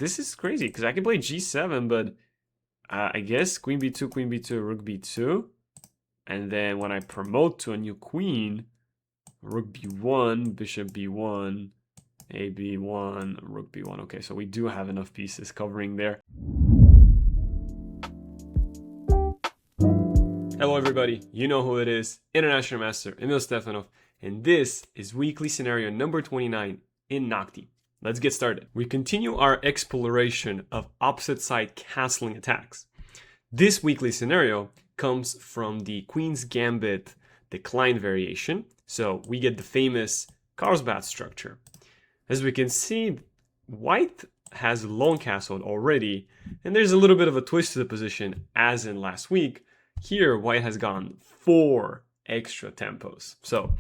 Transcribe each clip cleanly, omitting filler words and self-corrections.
this is crazy because I can play g7, but I guess queen b2, rook b2. And then when I promote to a new queen, rook b1, bishop b1, a b1, rook b1. Okay, so we do have enough pieces covering there. Hello everybody, you know who it is, International Master Emil Stefanov, and this is weekly scenario number 29 in Noctie. Let's get started. We continue our exploration of opposite side castling attacks. This weekly scenario comes from the Queen's Gambit decline variation, so we get the famous Carlsbad structure. As we can see, white has long castled already, and there's a little bit of a twist to the position as in last week. Here, white has gone 4 extra tempos. So,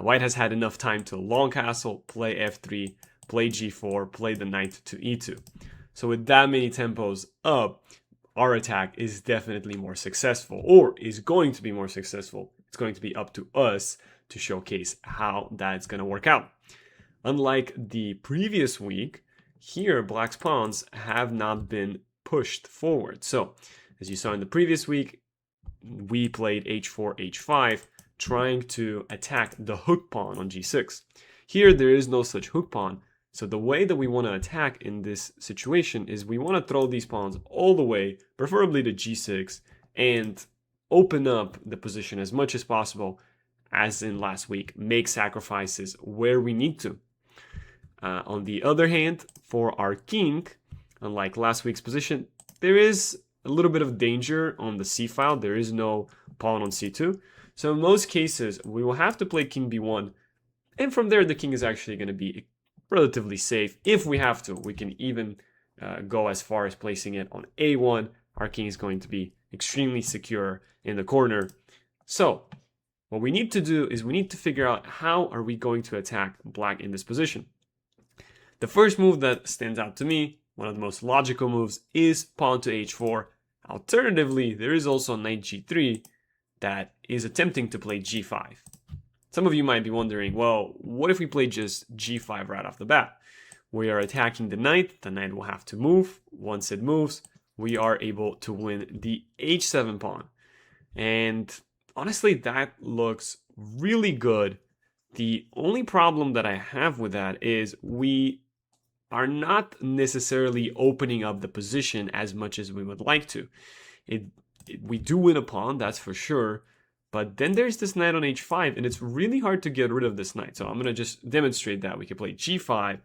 white has had enough time to long castle, play f3, play g4, play the knight to e2. So with that many tempos up, our attack is definitely more successful, or is going to be more successful. It's going to be up to us to showcase how that's going to work out. Unlike the previous week, here black's pawns have not been pushed forward. So, as you saw in the previous week, we played h4, h5, trying to attack the hook pawn on g6. Here, there is no such hook pawn, so the way that we want to attack in this situation is we want to throw these pawns all the way, preferably to g6, and open up the position as much as possible, as in last week, make sacrifices where we need to. On the other hand, for our king, unlike last week's position, there is a little bit of danger on the c file. There is no pawn on c2. So in most cases, we will have to play king b1. And from there, the king is actually going to be relatively safe. If we have to, we can even go as far as placing it on a1. Our king is going to be extremely secure in the corner. So what we need to do is we need to figure out how are we going to attack black in this position. The first move that stands out to me, one of the most logical moves, is pawn to h4. Alternatively, there is also knight g3 that is attempting to play g5. Some of you might be wondering, well, what if we play just g5 right off the bat? We are attacking the knight will have to move. Once it moves, we are able to win the h7 pawn. And honestly, that looks really good. The only problem that I have with that is we are not necessarily opening up the position as much as we would like to. We do win a pawn, that's for sure, but then there's this knight on h5, and it's really hard to get rid of this knight. So I'm going to just demonstrate that. We can play g5,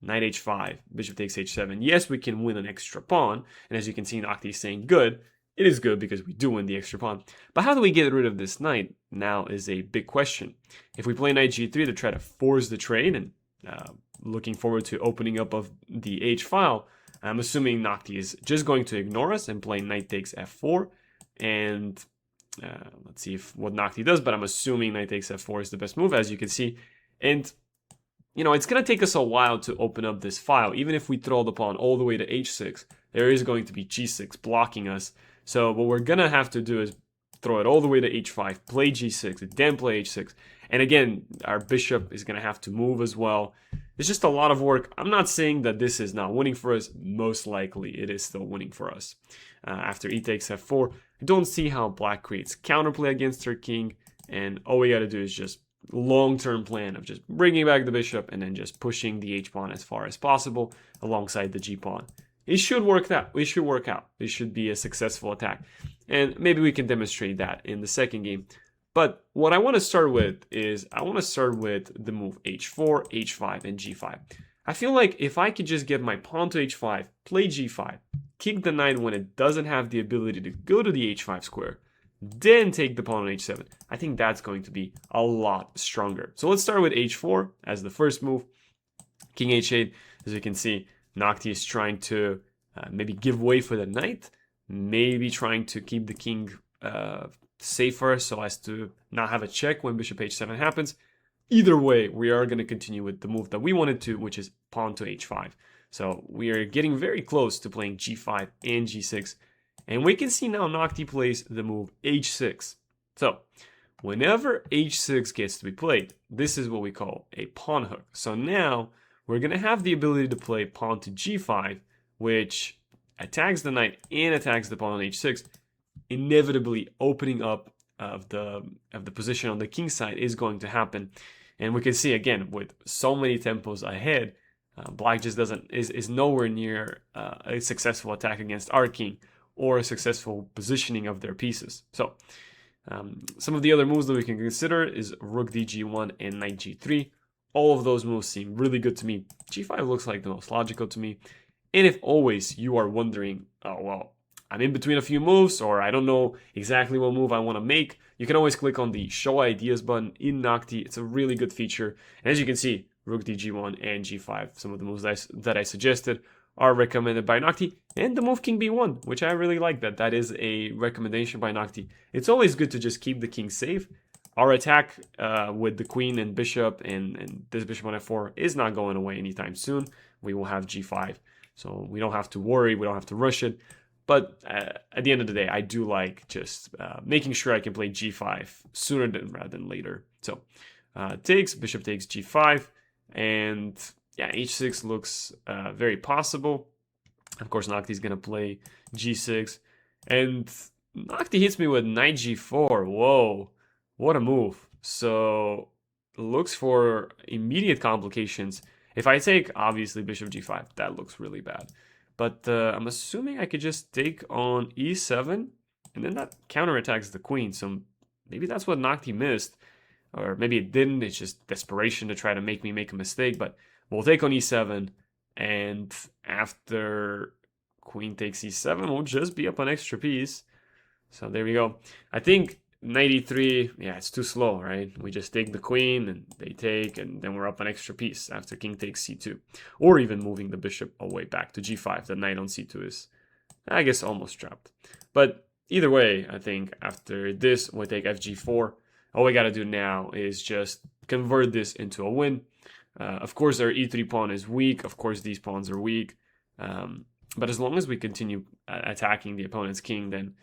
knight h5, bishop takes h7. Yes, we can win an extra pawn, and as you can see, Noctie is saying good. It is good because we do win the extra pawn. But how do we get rid of this knight now is a big question. If we play knight g3 to try to force the trade, and looking forward to opening up of the h file, I'm assuming Noctie is just going to ignore us and play knight takes f4. And let's see what Noctie does, but I'm assuming knight takes f4 is the best move, as you can see. And, you know, it's going to take us a while to open up this file. Even if we throw the pawn all the way to h6, there is going to be g6 blocking us. So what we're going to have to do is throw it all the way to h5, play g6, then play h6. And again, our bishop is going to have to move as well. It's just a lot of work. I'm not saying that this is not winning for us. Most likely, it is still winning for us. After e takes f4, I don't see how black creates counterplay against her king. And all we got to do is just long-term plan of just bringing back the bishop and then just pushing the h-pawn as far as possible alongside the g-pawn. It should work out. It should work out. It should be a successful attack. And maybe we can demonstrate that in the second game. But what I want to start with is I want to start with the move h4, h5, and g5. I feel like if I could just get my pawn to h5, play g5, kick the knight when it doesn't have the ability to go to the h5 square, then take the pawn on h7, I think that's going to be a lot stronger. So let's start with h4 as the first move. King h8, as you can see, Noctie is trying to maybe give way for the knight, maybe trying to keep the king safer so as to not have a check when bishop h7 happens. Either way, we are going to continue with the move that we wanted to, which is pawn to h5. So we are getting very close to playing g5 and g6. And we can see now Noctie plays the move h6. So whenever h6 gets to be played, this is what we call a pawn hook. So now we're going to have the ability to play pawn to g5 which attacks the knight and attacks the pawn on h6, inevitably opening up of the position on the king side is going to happen. And we can see again with so many tempos ahead, black just is nowhere near a successful attack against our king or a successful positioning of their pieces. So some of the other moves that we can consider is rook dg1 and knight g3. All of those moves seem really good to me. g5 looks like the most logical to me. And if always you are wondering, oh well, I'm in between a few moves, or I don't know exactly what move I want to make, you can always click on the Show Ideas button in Noctie. It's a really good feature. And as you can see, Rook dg1 and g5, some of the moves that I suggested, are recommended by Noctie. And the move King b1, which I really like that is a recommendation by Noctie. It's always good to just keep the king safe. Our attack with the queen and bishop and this bishop on f4 is not going away anytime soon. We will have g5. So we don't have to worry, we don't have to rush it. But at the end of the day, I do like just making sure I can play g5 sooner rather than later. So bishop takes g5, and yeah, h6 looks very possible. Of course, Noctie's going to play g6, and Noctie hits me with knight g4. Whoa, what a move. So looks for immediate complications. If I take, obviously, bishop g5, that looks really bad. But I'm assuming I could just take on e7, and then that counterattacks the queen. So maybe that's what Noctie missed. Or maybe it didn't. It's just desperation to try to make me make a mistake. But we'll take on e7, and after queen takes e7, we'll just be up an extra piece. So there we go. I think knight e3, yeah, it's too slow, right? We just take the queen, and they take, and then we're up an extra piece after king takes c2. Or even moving the bishop away back to g5. The knight on c2 is, I guess, almost trapped. But either way, I think after this, we take fg4. All we got to do now is just convert this into a win. Of course, our e3 pawn is weak. Of course, these pawns are weak. But as long as we continue attacking the opponent's king, then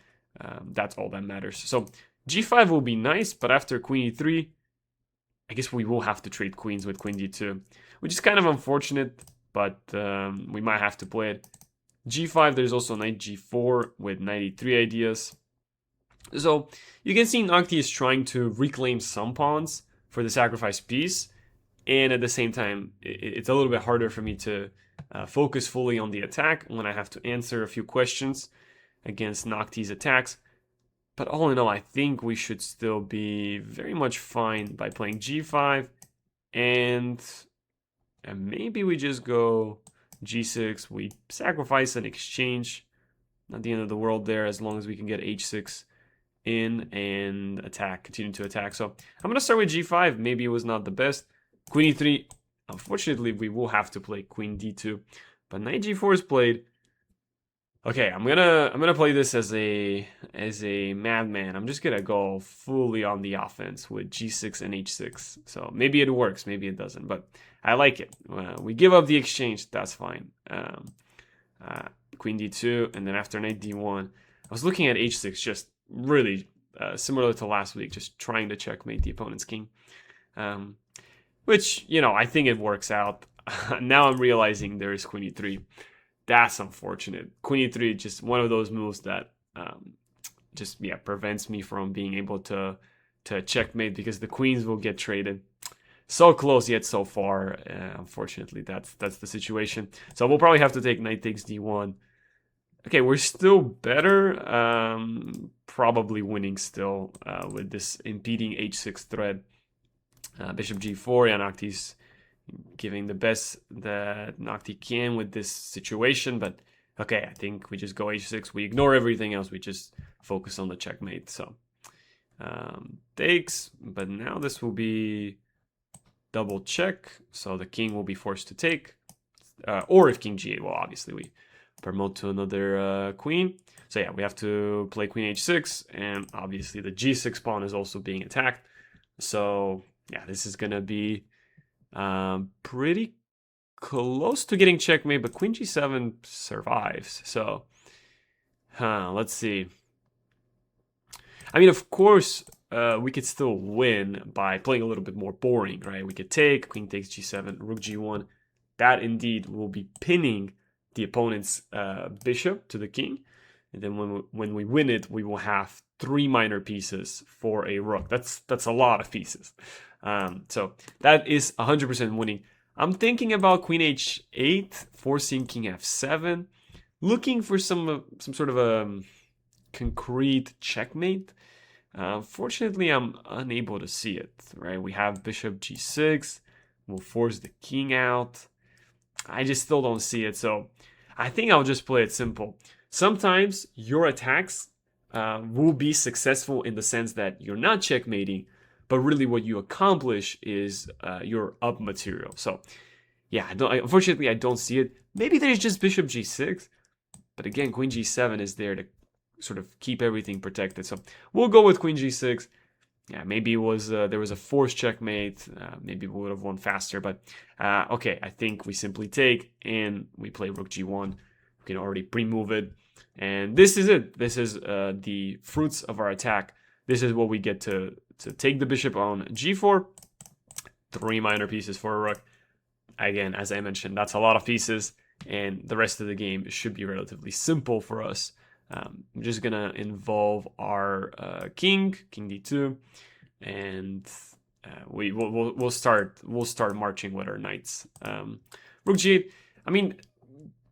that's all that matters. So g5 will be nice, but after queen e3, I guess we will have to trade queens with queen d2, which is kind of unfortunate, but we might have to play it. g5, there's also knight g4 with knight e3 ideas. So you can see Noctie is trying to reclaim some pawns for the sacrificed piece, and at the same time, it's a little bit harder for me to focus fully on the attack when I have to answer a few questions against Noctie's attacks. But all in all, I think we should still be very much fine by playing g5, and maybe we just go g6. We sacrifice an exchange. Not the end of the world there, as long as we can get h6 in and continue to attack. So I'm going to start with g5. Maybe it was not the best. Queen e3. Unfortunately, we will have to play queen d2. But knight g4 is played. Okay, I'm gonna play this as a madman. I'm just gonna go fully on the offense with g6 and h6. So maybe it works, maybe it doesn't, but I like it. We give up the exchange, that's fine. Queen d2, and then after knight d1, I was looking at h6, just really similar to last week, just trying to checkmate the opponent's king. Which, you know, I think it works out. Now I'm realizing there is queen e3. That's unfortunate. Queen e3 is just one of those moves that prevents me from being able to checkmate, because the queens will get traded. So close yet so far. Unfortunately, that's the situation. So we'll probably have to take knight takes d1. Okay, we're still better. Probably winning still with this impeding h6 thread. Bishop g4. Yeah, Noctie's giving the best that Noctie can with this situation, but okay, I think we just go h6. We ignore everything else. We just focus on the checkmate. So takes, but now this will be double check. So the king will be forced to take, or if king g8, well, obviously we promote to another queen. So yeah, we have to play queen h6, and obviously the g6 pawn is also being attacked. So yeah, this is gonna be pretty close to getting checkmate, but queen g7 survives. So let's see. I mean, of course, we could still win by playing a little bit more boring, right? We could take, queen takes g7, rook g1. That indeed will be pinning the opponent's bishop to the king. And then when we win it, we will have 3 minor pieces for a rook. That's a lot of pieces. So that is 100% winning. I'm thinking about queen h8, forcing king f7, looking for some sort of a concrete checkmate. Fortunately, I'm unable to see it, right? We have bishop g6, we'll force the king out. I just still don't see it, so I think I'll just play it simple. Sometimes your attacks will be successful in the sense that you're not checkmating, but really what you accomplish is your up material. So yeah, unfortunately I don't see it. Maybe there's just bishop g6, but again, queen g7 is there to sort of keep everything protected. So we'll go with queen g6. Yeah, maybe it was there was a forced checkmate. Maybe we would have won faster, but okay, I think we simply take and we play rook g1. We can already pre-move it, and this is it. This is the fruits of our attack. This is what we get to take the bishop on g4. 3 minor pieces for a rook. Again, as I mentioned, that's a lot of pieces, and the rest of the game should be relatively simple for us. I'm just gonna involve our king d2, and we'll start marching with our knights. Rook g8. I mean,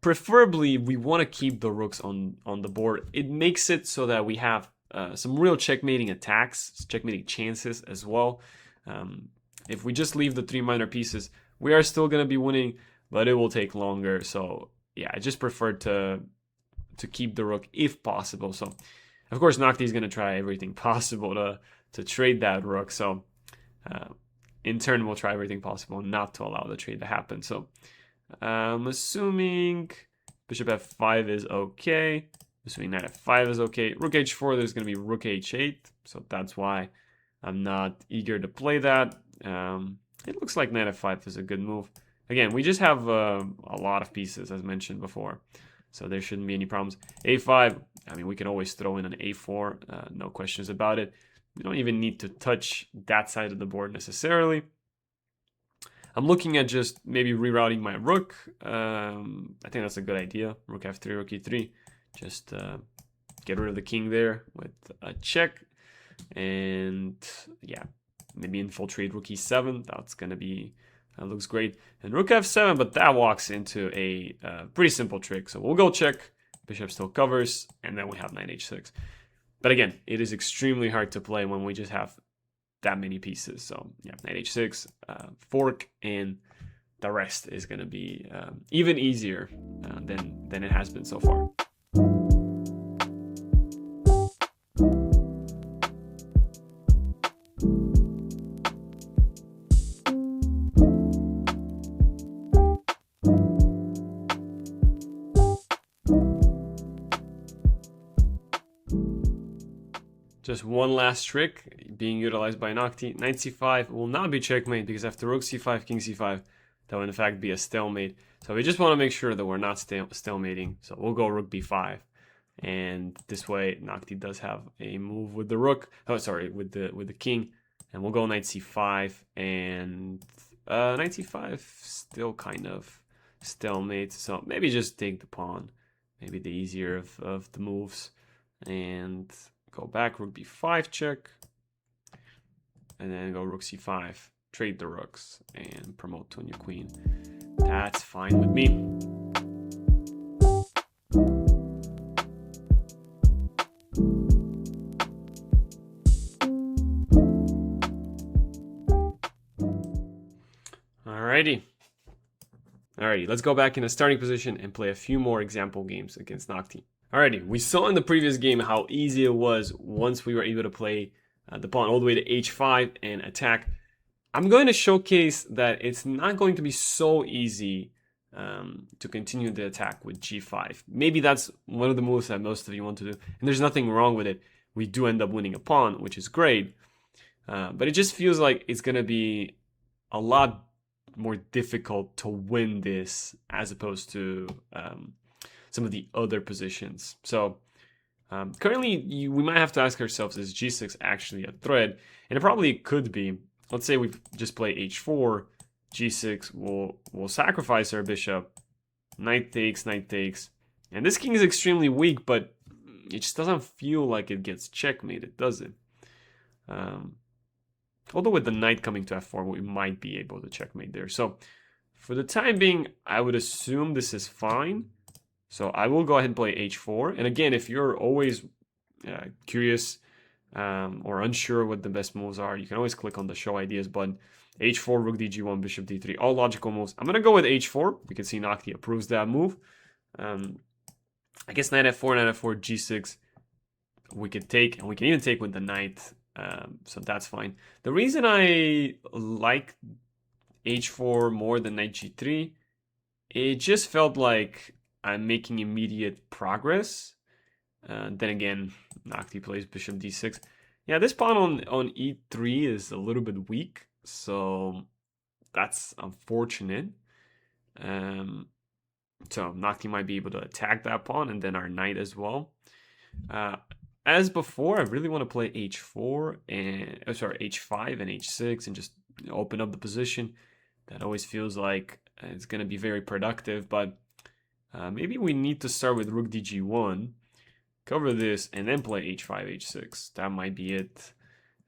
preferably we want to keep the rooks on the board. It makes it so that we have some real checkmating attacks, checkmating chances as well. If we just leave the 3 minor pieces, we are still gonna be winning, but it will take longer. So yeah, I just prefer to keep the rook if possible. So of course Noctie is going to try everything possible to trade that rook. So in turn we'll try everything possible not to allow the trade to happen. So I'm assuming bishop f5 is okay. Assuming knight f5 is okay. Rook h4, there's going to be rook h8. So that's why I'm not eager to play that. It looks like knight f5 is a good move. Again, we just have a lot of pieces as mentioned before. So there shouldn't be any problems. a5, I mean, we can always throw in an a4, no questions about it. We don't even need to touch that side of the board necessarily. I'm looking at just maybe rerouting my rook. I think that's a good idea. Rook f3, rook e3. Just get rid of the king there with a check. And yeah, maybe infiltrate rook e7. That's going to be... looks great. And rook f7, but that walks into a pretty simple trick. So we'll go check. Bishop still covers, and then we have knight h6. But again, it is extremely hard to play when we just have that many pieces. So yeah, knight h6, fork, and the rest is going to be even easier than it has been so far. Just one last trick being utilized by Noctie. Knight c5 will not be checkmate because after rook c5, king c5, that will in fact be a stalemate. So we just want to make sure that we're not stalemating. So we'll go rook b5, and this way Noctie does have a move with the rook. Oh, sorry, with the king, and we'll go knight c5, and knight c5 still kind of stalemate. So maybe just take the pawn, maybe the easier of the moves, and go back, rook b5 check, and then go rook c5, trade the rooks, and promote to a new queen. That's fine with me. Alrighty, let's go back in a starting position and play a few more example games against Noctie. Alrighty, we saw in the previous game how easy it was once we were able to play the pawn all the way to h5 and attack. I'm going to showcase that it's not going to be so easy to continue the attack with g5. Maybe that's one of the moves that most of you want to do, and there's nothing wrong with it. We do end up winning a pawn, which is great, but it just feels like it's going to be a lot more difficult to win this as opposed to some of the other positions. So currently we might have to ask ourselves, is g6 actually a threat? And it probably could be. Let's say we just play h4, g6 will sacrifice our bishop, Knight takes, knight takes. And this king is extremely weak, but it just doesn't feel like it gets checkmated, does it? Although with the knight coming to f4, we might be able to checkmate there. So for the time being, I would assume this is fine. So I will go ahead and play h4. And again, if you're always curious or unsure what the best moves are, you can always click on the show ideas button. h4, rook dg1, bishop d3, all logical moves. I'm going to go with h4. We can see Noctie approves that move. I guess knight f4, knight f4, g6, we could take, and we can even take with the knight, so that's fine. The reason I like h4 more than knight g3, it just felt like I'm making immediate progress. Then again, Noctie plays bishop d6. Yeah, this pawn on e3 is a little bit weak, so that's unfortunate. So Noctie might be able to attack that pawn and then our knight as well. As before, I really want to play h4 and h5 and h6 and just open up the position. That always feels like it's going to be very productive, but maybe we need to start with rook dg1, cover this, and then play h5, h6. That might be it.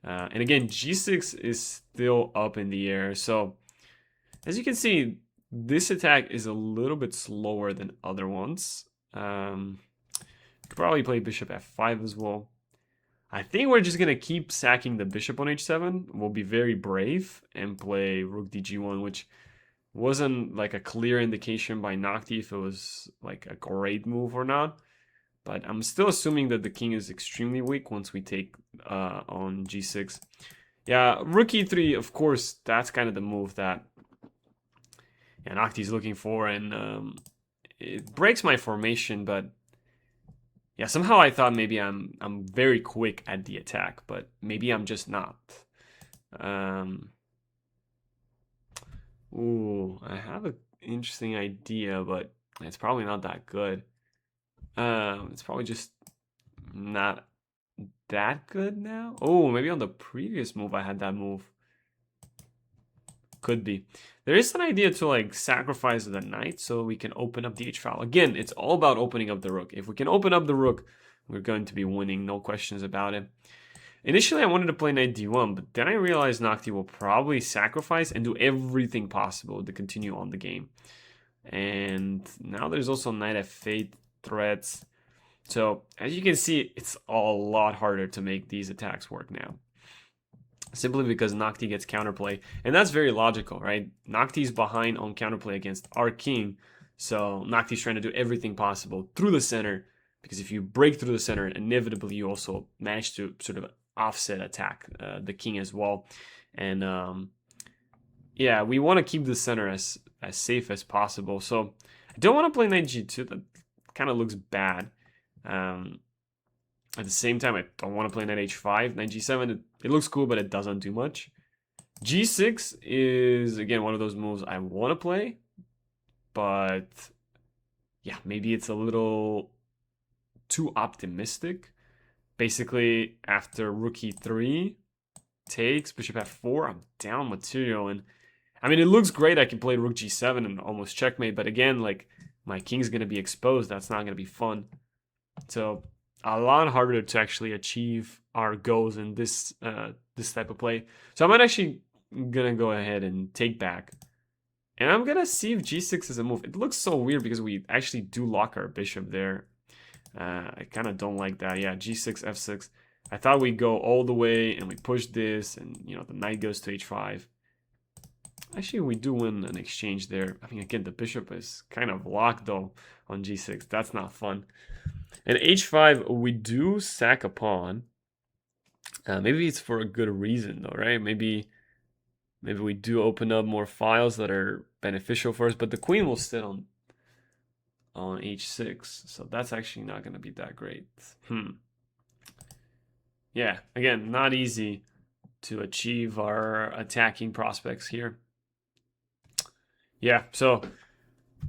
And again, g6 is still up in the air. So as you can see, this attack is a little bit slower than other ones. Could probably play bishop f5 as well. I think we're just going to keep sacking the bishop on h7. We'll be very brave and play rook dg1, which wasn't like a clear indication by Noctie if it was like a great move or not. But I'm still assuming that the king is extremely weak once we take on g6. Yeah, rook e3, of course, that's kind of the move that Noctie's looking for, and it breaks my formation, but yeah, somehow I thought maybe I'm very quick at the attack, but maybe I'm just not. Ooh, I have an interesting idea, but it's probably not that good. It's probably just not that good now. Oh, maybe on the previous move I had that move. Could be. There is an idea to like sacrifice the knight so we can open up the h file. Again, it's all about opening up the rook. If we can open up the rook, we're going to be winning, no questions about it. Initially, I wanted to play knight d1, but then I realized Noctie will probably sacrifice and do everything possible to continue on the game. And now there's also knight f8 threats. So as you can see, it's a lot harder to make these attacks work now. Simply because Noctie gets counterplay, and that's very logical, right? Noctie's behind on counterplay against our king, so Noctie's trying to do everything possible through the center, because if you break through the center, inevitably you also manage to sort of offset attack the king as well. And yeah, we want to keep the center as safe as possible. So I don't want to play knight g2. That kind of looks bad. At the same time, I don't want to play knight h5. Knight g7, it looks cool, but it doesn't do much. g6 is, again, one of those moves I want to play. But, yeah, maybe it's a little too optimistic. Basically, after rook e3 takes, bishop f4, I'm down material. And, I mean, it looks great. I can play rook g7 and almost checkmate. But again, like, my king's going to be exposed. That's not going to be fun. So a lot harder to actually achieve our goals in this this type of play. So I'm actually gonna go ahead and take back, and I'm gonna see if g6 is a move. It looks so weird because we actually do lock our bishop there. I kind of don't like that. Yeah, g6, f6. I thought we'd go all the way and we push this, and you know the knight goes to h5. Actually, we do win an exchange there. I mean, again, the bishop is kind of locked though on g6. That's not fun. And h5, we do sack a pawn. Maybe it's for a good reason, though, right? Maybe we do open up more files that are beneficial for us, but the queen will sit on h6, so that's actually not going to be that great. Yeah, again, not easy to achieve our attacking prospects here. Yeah, so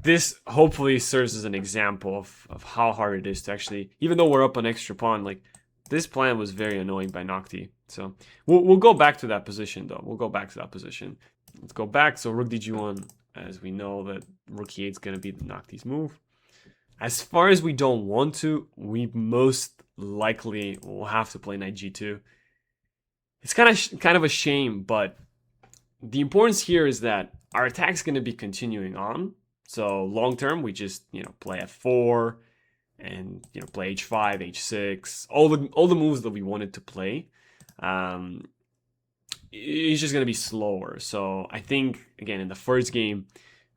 this hopefully serves as an example of how hard it is to actually, even though we're up an extra pawn, like this plan was very annoying by Noctie. So we'll go back to that position though. We'll go back to that position. Let's go back. So rook dg1, as we know that rook e8 is going to be the Noctie's move. As far as we don't want to, we most likely will have to play knight g2. It's kind of a shame, but the importance here is that our attack's going to be continuing on. So long term, we just play f4 and play h5, h6, all the moves that we wanted to play. It's just going to be slower. So I think again in the first game,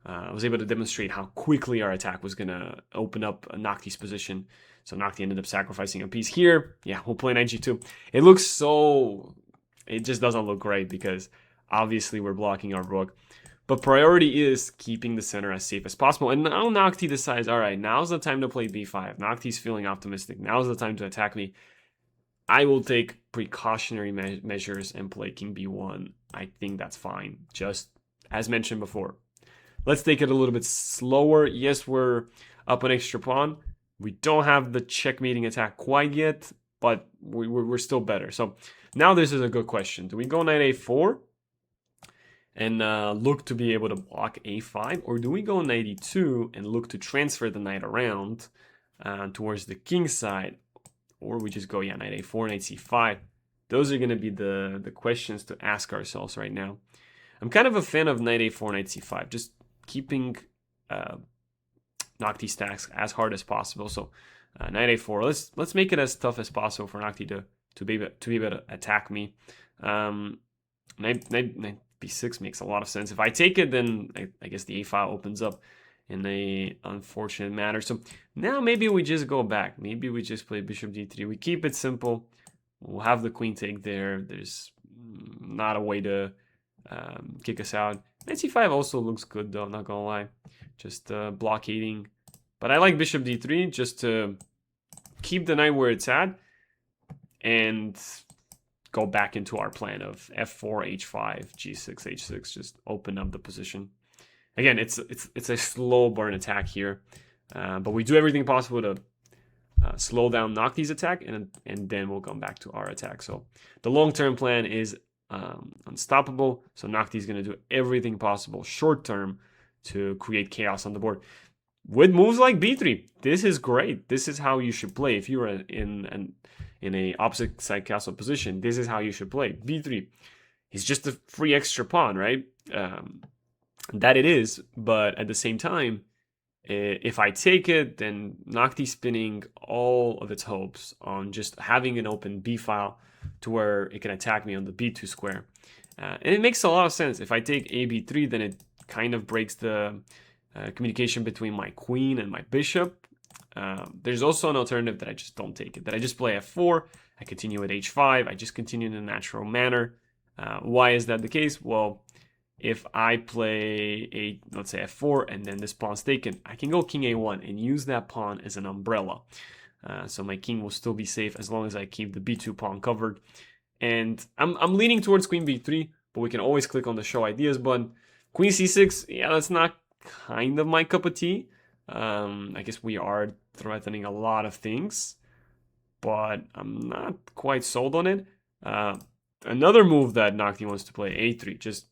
I was able to demonstrate how quickly our attack was going to open up Noctie's position. So Noctie ended up sacrificing a piece here. Yeah, we'll play knight g2. It just doesn't look great because obviously we're blocking our rook. But priority is keeping the center as safe as possible. And now Noctie decides, all right, now's the time to play b5. Noctie's feeling optimistic. Now's the time to attack me. I will take precautionary measures and play king b1. I think that's fine. Just as mentioned before. Let's take it a little bit slower. Yes, we're up an extra pawn. We don't have the checkmating attack quite yet, but we're still better. So now this is a good question. Do we go knight a4 and look to be able to block a5? Or do we go knight e2 and look to transfer the knight around towards the king side? Or we just go, yeah, knight a4, knight c5. Those are going to be the questions to ask ourselves right now. I'm kind of a fan of knight a4, knight c5. Just keeping Noctie stacks as hard as possible. So knight a4. Let's make it as tough as possible for Noctie to be able to attack me. Knight b6 makes a lot of sense. If I take it, then I guess the a file opens up in a unfortunate manner. So now maybe we just go back. Maybe we just play bishop d3. We keep it simple. We'll have the queen take there. There's not a way to kick us out. Knight c5 also looks good though, not gonna lie. Just blockading. But I like bishop d3 just to keep the knight where it's at and go back into our plan of f4, h5, g6, h6. Just open up the position. Again, it's a slow burn attack here, but we do everything possible to slow down Noctie's attack, and then we'll come back to our attack. So the long-term plan is unstoppable. So Noctie's going to do everything possible short-term to create chaos on the board. With moves like b3, this is great. This is how you should play. If you're in a opposite side castle position, this is how you should play. b3 is just a free extra pawn, right? That it is, but at the same time, if I take it, then Noctie spinning all of its hopes on just having an open b file to where it can attack me on the b2 square. And it makes a lot of sense. If I take a b3, then it kind of breaks the communication between my queen and my bishop. There's also an alternative that I just don't take it, that I just play f4, I continue with h5, I just continue in a natural manner. Why is that the case? Well, if I play let's say f4, and then this pawn's taken, I can go king a1 and use that pawn as an umbrella. So my king will still be safe as long as I keep the b2 pawn covered. And I'm leaning towards queen b3, but we can always click on the show ideas button. Queen c6, yeah, that's not kind of my cup of tea. I guess we are threatening a lot of things, but I'm not quite sold on it. Another move that Noctie wants to play, a3, just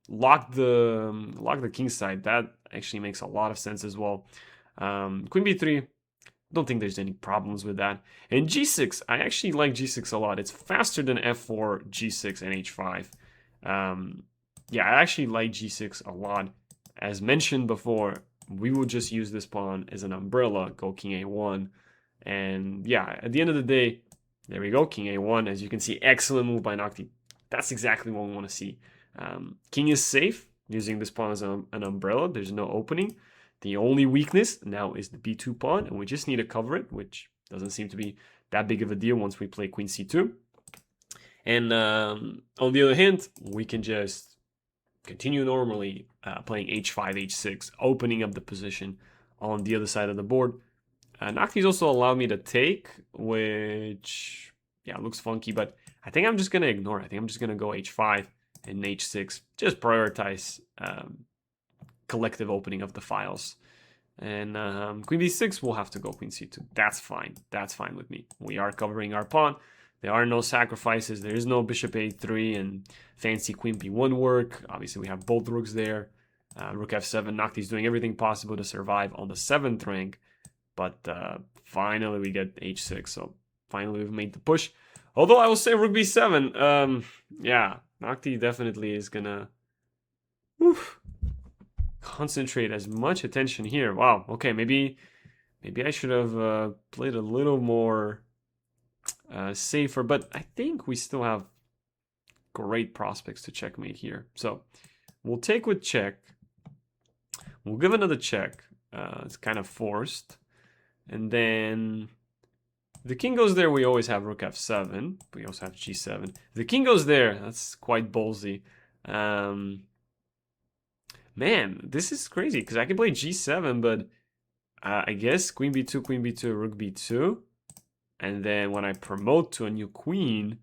lock the king side. That actually makes a lot of sense as well. Queen b3, don't think there's any problems with that. And g6, I actually like g6 a lot. It's faster than f4, g6, and h5. Yeah, I actually like g6 a lot. As mentioned before, we will just use this pawn as an umbrella, go king a1. And yeah, at the end of the day, there we go, king a1. As you can see, excellent move by Noctie. That's exactly what we want to see. King is safe, using this pawn as an umbrella. There's no opening. The only weakness now is the b2 pawn, and we just need to cover it, which doesn't seem to be that big of a deal once we play queen c2. And on the other hand, we can just continue normally playing h5, h6, opening up the position on the other side of the board. Noctie's also allowed me to take, which, yeah, looks funky, but I think I'm just going to ignore it. I think I'm just going to go h5 and h6, just prioritize collective opening of the files. And queen b6 will have to go queen c2. That's fine. That's fine with me. We are covering our pawn. There are no sacrifices. There is no bishop a3 and fancy queen b1 work. Obviously, we have both rooks there. Rook f7, Noctie's doing everything possible to survive on the 7th rank. But finally we get h6, so finally we've made the push. Although I will say Rook b7, yeah, Noctie definitely is gonna concentrate as much attention here. Wow, okay, maybe I should have played a little more safer, but I think we still have great prospects to checkmate here. So we'll take with check. We'll give another check. It's kind of forced. And then the king goes there. We always have rook f7. We also have g7. If the king goes there, that's quite ballsy. Man, this is crazy because I can play g7, but I guess queen b2, rook b2. And then when I promote to a new queen,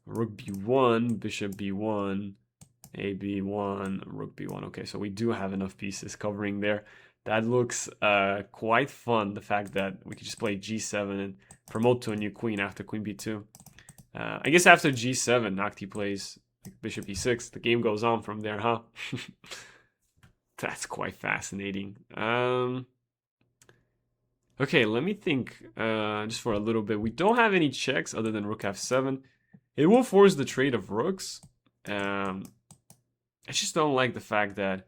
rook b1, bishop b1, a b1, rook b1. Okay, so we do have enough pieces covering there. That looks quite fun, the fact that we could just play g7 and promote to a new queen after queen b2. I guess after g7, Noctie plays bishop e6. The game goes on from there, huh? That's quite fascinating. Okay, let me think just for a little bit. We don't have any checks other than rook f7. It will force the trade of rooks. I just don't like the fact that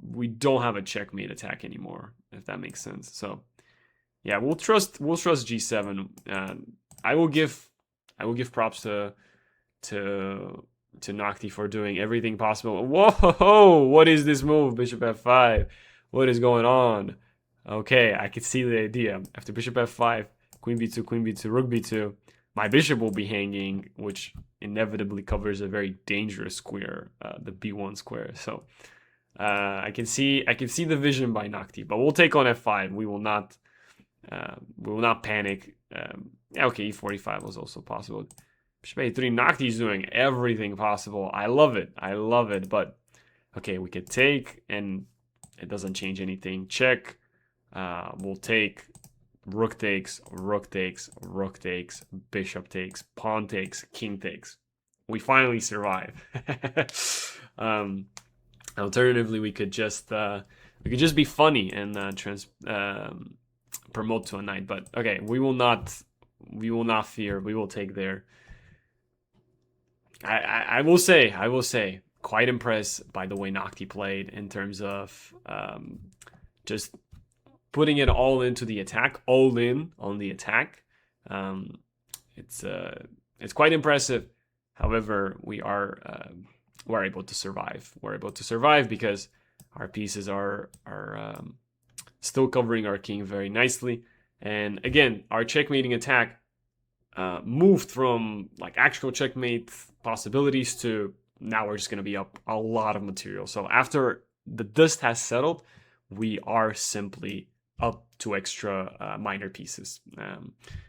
we don't have a checkmate attack anymore, if that makes sense. So yeah, we'll trust g7. I will give props to Noctie for doing everything possible. Whoa, what is this move? Bishop f5. What is going on? Okay, I can see the idea. After bishop f5, queen b2, rook b2, my bishop will be hanging, which inevitably covers a very dangerous square, the b1 square. So I can see the vision by Noctie, but we'll take on f5. We will not panic. Yeah, okay, e45 was also possible. Bishop a3, Noctie's doing everything possible. I love it. But okay, we could take, and it doesn't change anything. Check. We'll take. Rook takes, bishop takes, pawn takes, king takes. We finally survive. Alternatively, we could just be funny and promote to a knight. But okay, we will not fear. We will take there. I will say, quite impressed by the way Noctie played in terms of just putting it all into the attack, all in on the attack. It's quite impressive. However, we're able to survive. We're able to survive because our pieces are still covering our king very nicely. And again, our checkmating attack moved from like actual checkmate possibilities to now we're just going to be up a lot of material. So after the dust has settled, we are simply up to extra minor pieces.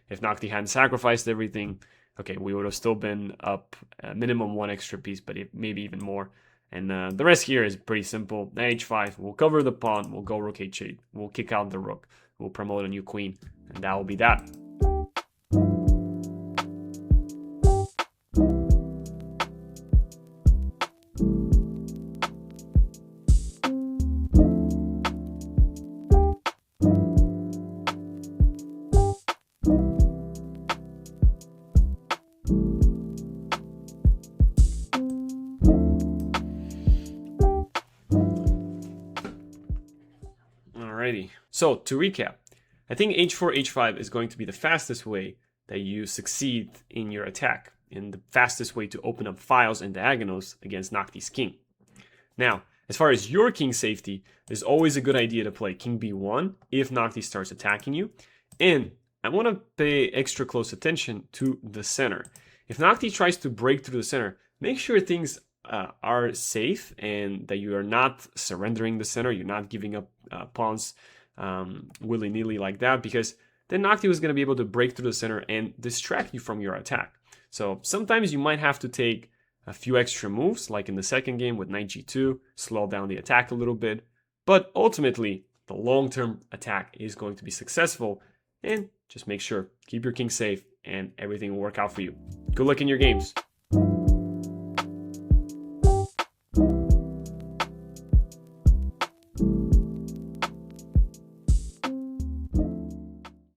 If Noctie hadn't sacrificed everything, okay, we would have still been up minimum one extra piece, but maybe even more. And the rest here is pretty simple. h5, we'll cover the pawn, we'll go rook h8, we'll kick out the rook, we'll promote a new queen, and that will be that. So to recap, I think h4, h5 is going to be the fastest way that you succeed in your attack, and the fastest way to open up files and diagonals against Noctie's king. Now, as far as your king safety, it's always a good idea to play king b1 if Noctie starts attacking you. And I want to pay extra close attention to the center. If Noctie tries to break through the center, make sure things are safe and that you are not surrendering the center, you're not giving up pawns willy-nilly like that, because then Noctie was going to be able to break through the center and distract you from your attack. So sometimes you might have to take a few extra moves, like in the second game with knight g2, slow down the attack a little bit, but ultimately the long-term attack is going to be successful, and just make sure, keep your king safe, and everything will work out for you. Good luck in your games.